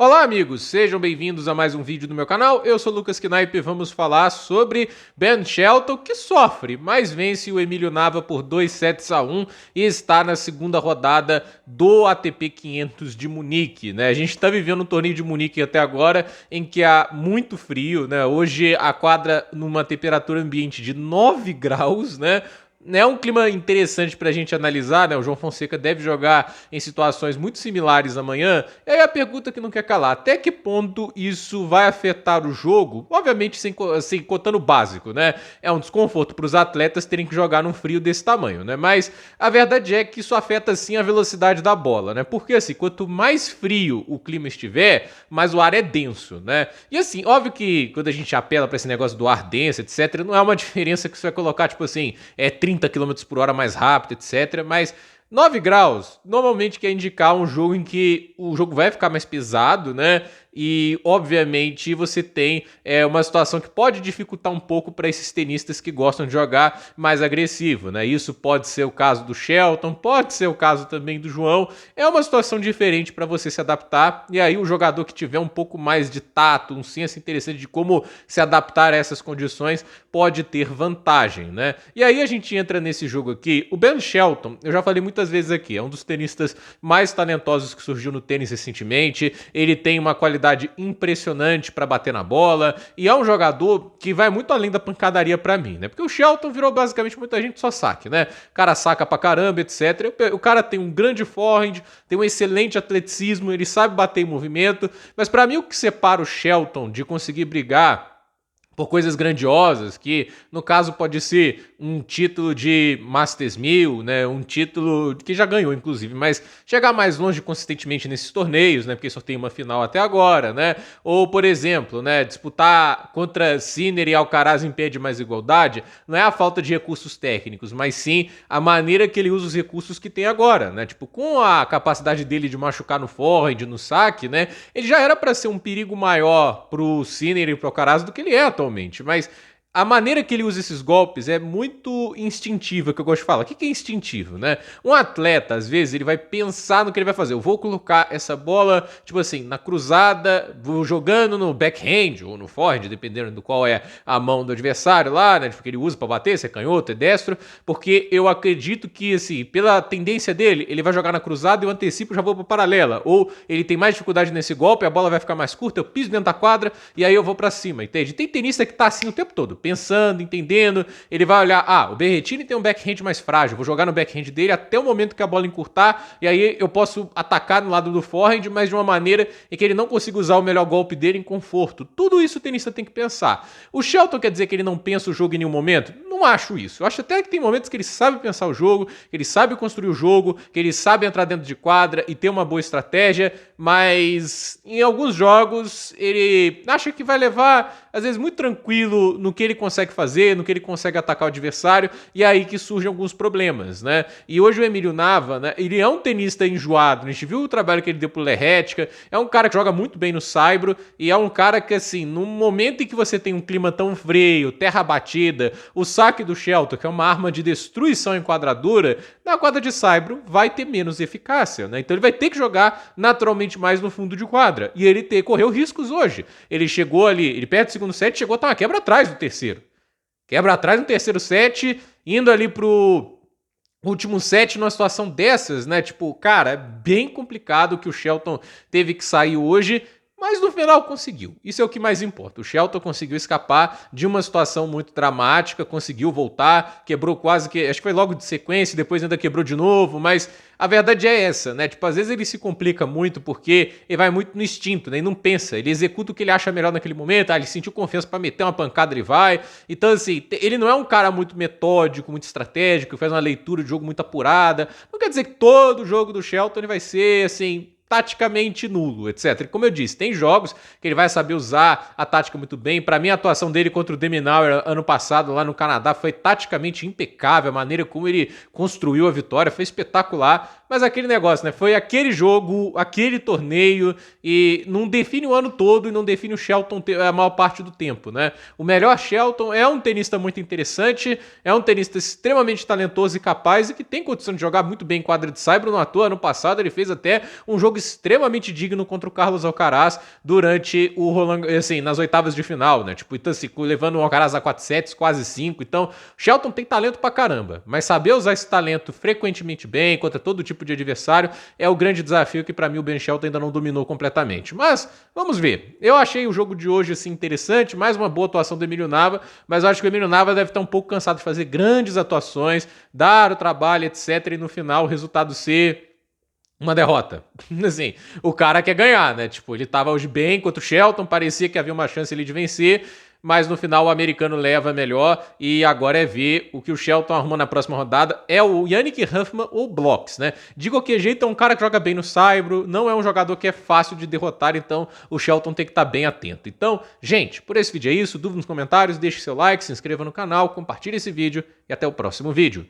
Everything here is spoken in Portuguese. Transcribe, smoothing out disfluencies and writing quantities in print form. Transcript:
Olá amigos, sejam bem-vindos a mais um vídeo do meu canal. Eu sou o Lucas Knipe e vamos falar sobre Ben Shelton, que sofre, mas vence o Emílio Nava por 2 sets a 1 e está na segunda rodada do ATP 500 de Munique, né? A gente está vivendo um torneio de Munique até agora em que há muito frio, né? Hoje a quadra numa temperatura ambiente de 9 graus, né? É um clima interessante para a gente analisar, né? O João Fonseca deve jogar em situações muito similares amanhã. E aí a pergunta que não quer calar: até que ponto isso vai afetar o jogo? Obviamente, sem contando o básico, né? É um desconforto para os atletas terem que jogar num frio desse tamanho, né? Mas a verdade é que isso afeta sim a velocidade da bola, né? Porque assim, quanto mais frio o clima estiver, mais o ar é denso, né? E assim, óbvio que quando a gente apela para esse negócio do ar denso, etc., não é uma diferença que você vai colocar, tipo assim, 30 km por hora mais rápido, etc. Mas 9 graus normalmente quer indicar um jogo em que o jogo vai ficar mais pesado, né? E, obviamente, você tem uma situação que pode dificultar um pouco para esses tenistas que gostam de jogar mais agressivo, né? Isso pode ser o caso do Shelton, pode ser o caso também do João. É uma situação diferente para você se adaptar. E aí o jogador que tiver um pouco mais de tato, um senso interessante de como se adaptar a essas condições, pode ter vantagem, né? E aí a gente entra nesse jogo aqui. O Ben Shelton, eu já falei muitas vezes aqui, é um dos tenistas mais talentosos que surgiu no tênis recentemente. Ele tem uma qualidade impressionante para bater na bola e é um jogador que vai muito além da pancadaria para mim, né? Porque o Shelton virou basicamente muita gente só saque, né? O cara saca pra caramba, etc. O cara tem um grande forehand, tem um excelente atleticismo, ele sabe bater em movimento, mas para mim o que separa o Shelton de conseguir brigar por coisas grandiosas, que no caso pode ser um título de Masters 1000, né, um título que já ganhou inclusive, mas chegar mais longe consistentemente nesses torneios, né, porque só tem uma final até agora, né, ou por exemplo, né, disputar contra Sinner e Alcaraz em pé de mais igualdade, não é a falta de recursos técnicos, mas sim a maneira que ele usa os recursos que tem agora, né, tipo, com a capacidade dele de machucar no forehand, no saque, né, ele já era para ser um perigo maior pro Sinner e pro Alcaraz do que ele é atualmente. Mas a maneira que ele usa esses golpes é muito instintiva, que eu gosto de falar. O que é instintivo, né? Um atleta, às vezes, ele vai pensar no que ele vai fazer. Eu vou colocar essa bola, tipo assim, na cruzada, vou jogando no backhand ou no forehand, dependendo do qual é a mão do adversário lá, né? Porque ele usa para bater, se é canhoto, é destro. Porque eu acredito que, assim, pela tendência dele, ele vai jogar na cruzada e eu antecipo, já vou para paralela. Ou ele tem mais dificuldade nesse golpe, a bola vai ficar mais curta, eu piso dentro da quadra e aí eu vou para cima, entende? Tem tenista que tá assim o tempo todo, pensando, entendendo, ele vai olhar, o Berrettini tem um backhand mais frágil, vou jogar no backhand dele até o momento que a bola encurtar, e aí eu posso atacar no lado do forehand, mas de uma maneira em que ele não consiga usar o melhor golpe dele em conforto. Tudo isso o tenista tem que pensar. O Shelton quer dizer que ele não pensa o jogo em nenhum momento? Não acho isso. Eu acho até que tem momentos que ele sabe pensar o jogo, que ele sabe construir o jogo, que ele sabe entrar dentro de quadra e ter uma boa estratégia, mas em alguns jogos ele acha que vai levar, às vezes, muito tranquilo no que ele consegue fazer, no que ele consegue atacar o adversário, e é aí que surgem alguns problemas, né? E hoje o Emílio Nava, né, ele é um tenista enjoado, a gente viu o trabalho que ele deu pro Lerretica, é um cara que joga muito bem no saibro, e é um cara que, assim, no momento em que você tem um clima tão frio, terra batida, o saque do Shelton, que é uma arma de destruição em quadradura, na quadra de saibro vai ter menos eficácia, né? Então ele vai ter que jogar naturalmente mais no fundo de quadra, e ele correu riscos hoje. Ele chegou ali, ele perde o segundo set, chegou a estar uma quebra atrás do terceiro. Quebra atrás no terceiro set, indo ali pro último set numa situação dessas, né? Tipo, cara, é bem complicado que o Shelton teve que sair hoje, mas no final conseguiu. Isso é o que mais importa. O Shelton conseguiu escapar de uma situação muito dramática, conseguiu voltar, quebrou quase que, acho que foi logo de sequência, depois ainda quebrou de novo, mas a verdade é essa, né? Tipo, às vezes ele se complica muito porque ele vai muito no instinto, né? E não pensa, ele executa o que ele acha melhor naquele momento, ele sentiu confiança para meter uma pancada, ele vai. Então, assim, ele não é um cara muito metódico, muito estratégico, faz uma leitura de jogo muito apurada. Não quer dizer que todo jogo do Shelton ele vai ser, assim, taticamente nulo, etc. E como eu disse, tem jogos que ele vai saber usar a tática muito bem. Para mim, a atuação dele contra o de Minaur ano passado lá no Canadá foi taticamente impecável. A maneira como ele construiu a vitória foi espetacular. Mas aquele negócio, né? Foi aquele jogo, aquele torneio e não define o ano todo e não define o Shelton a maior parte do tempo, né? O melhor Shelton é um tenista muito interessante, é um tenista extremamente talentoso e capaz e que tem condição de jogar muito bem em quadra de saibro. No à toa, ano passado ele fez até um jogo extremamente digno contra o Carlos Alcaraz durante o Roland, assim, nas oitavas de final, né? Tipo, então, assim, levando o Alcaraz a 4 sets, quase 5. Então, Shelton tem talento pra caramba, mas saber usar esse talento frequentemente bem contra todo tipo de adversário é o grande desafio que pra mim o Ben Shelton ainda não dominou completamente. Mas vamos ver. Eu achei o jogo de hoje assim interessante, mais uma boa atuação do Emílio Nava, mas eu acho que o Emílio Nava deve estar um pouco cansado de fazer grandes atuações, dar o trabalho, etc, e no final o resultado ser uma derrota. Assim, o cara quer ganhar, né? Tipo, ele tava hoje bem contra o Shelton, parecia que havia uma chance ali de vencer, mas no final o americano leva melhor e agora é ver o que o Shelton arruma na próxima rodada. É o Yannick Hanfmann ou Blocks, né? De qualquer jeito, é um cara que joga bem no saibro, não é um jogador que é fácil de derrotar, então o Shelton tem que estar bem atento. Então, gente, por esse vídeo é isso. Dúvida nos comentários, deixe seu like, se inscreva no canal, compartilhe esse vídeo e até o próximo vídeo.